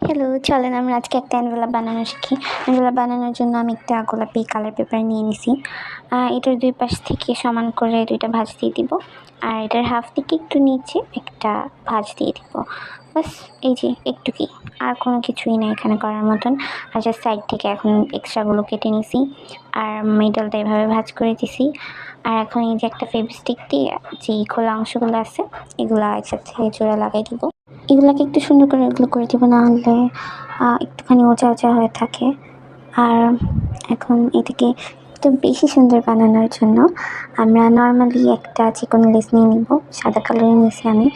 Hello, চলেন আমরা আজকে একটা এনভেলাপ বানানো শিখি। এনভেলাপ বানানোর জন্য আমি একটা গোলাপি কালার পেপার নিয়ে নিছি। এটার ২ পাশ থেকে সমান করে ২টা ভাঁজ দিয়ে দিব। আর এটার হাফ থেকে একটু নিচে একটা ভাঁজ দিয়ে দিব। বাস এই যে একটুকুই, আর কোনো কিছুই না এখানে করার মতন। আর জাস্ট সাইড থেকে এখন এক্সট্রাগুলো কেটে নিছি। আর মিডলটা এভাবে ভাঁজ করে দিছি। আর এখন এই যে একটা ফেভিস্টিক দিয়ে যেই খোলা অংশগুলো আছে এগুলা একসাথে জোড়া লাগাই দিব। এগুলাকে একটু সুন্দর করে এগুলো করে দিব, না হলে একটুখানি উঁচা হয়ে থাকে। আর এখন এটাকে একটু বেশি সুন্দর বানানোর জন্য আমরা নর্মালি একটা চিকন লেস নিয়ে নিব, সাদা কালারের নিয়েছি আমি।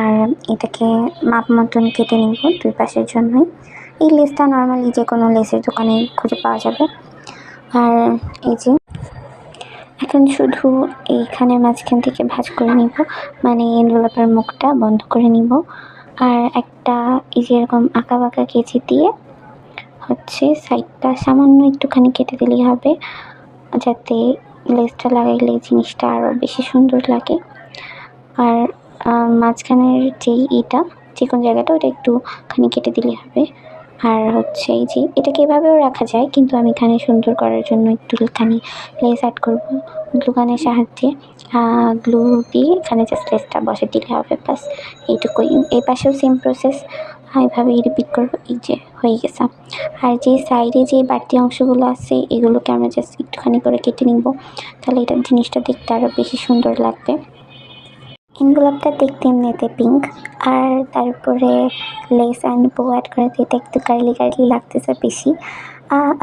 আর এটাকে মাপ মতন কেটে নিব ২ পাশের জন্যই। এই লেসটা নর্মালি যে কোনো লেসের দোকানে খুঁজে পাওয়া যাবে। আর এই যে এখন শুধু এইখানে মাঝখান থেকে ভাঁজ করে নিব, মানে এনভেলপের মুখটা বন্ধ করে নিব। আর একটা এই যে এরকম আঁকা-বাঁকা কেচি দিয়ে হচ্ছে সাইডটা সামান্য একটুখানি কেটে দিলেই হবে, যাতে লেসটা লাগাইলে জিনিসটা আরও বেশি সুন্দর লাগে। আর মাঝখানের যেই চিকন জায়গাটা ওটা একটুখানি কেটে দিলেই হবে। আর হচ্ছে এই যে এটাকে এভাবেও রাখা যায়, কিন্তু আমি এখানে সুন্দর করার জন্য একটুখানি লেস অ্যাড করবো গ্লুগানের সাহায্যে। গ্লু দিয়ে এখানে জাস্ট লেসটা বসে দিলে হবে, ব্যাস এইটুকুই। এই পাশেও সেম প্রসেস, এভাবেই রিপিট করবো। এই যে হয়ে গেছে। আর যে সাইডে যে বাড়তি অংশগুলো আছে এগুলোকে আমরা জাস্ট একটুখানি করে কেটে নিব, তাহলে এটা জিনিসটা দেখতে আরও বেশি সুন্দর লাগবে। এনভেলপটা দেখতে এমনিতে পিঙ্ক, আর তারপরে লেস অ্যান্ড বো অ্যাড করাতে এটা একটু কার্লি লাগতেছে বেশি।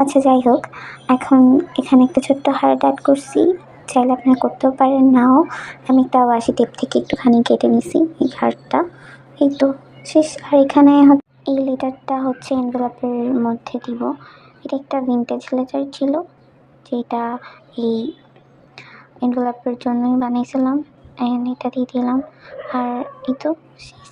আচ্ছা যাই হোক, এখন এখানে একটা ছোট্ট হার্ট অ্যাড করছি, চাইলে আপনারা করতেও পারেন, নাও। আমি একটা ওয়াশি টেপ থেকে একটুখানি কেটে নিছি এই হার্টটা। এই তো শেষ। আর এখানে এই লেটারটা হচ্ছে এনভেলপের মধ্যে দিব। এটা একটা ভিন্টেজ লেটার ছিল, যেটা এই এনভেলপের জন্যই বানিয়েছিলাম। এটা দিয়ে দিলাম। আর এই তো শেষ।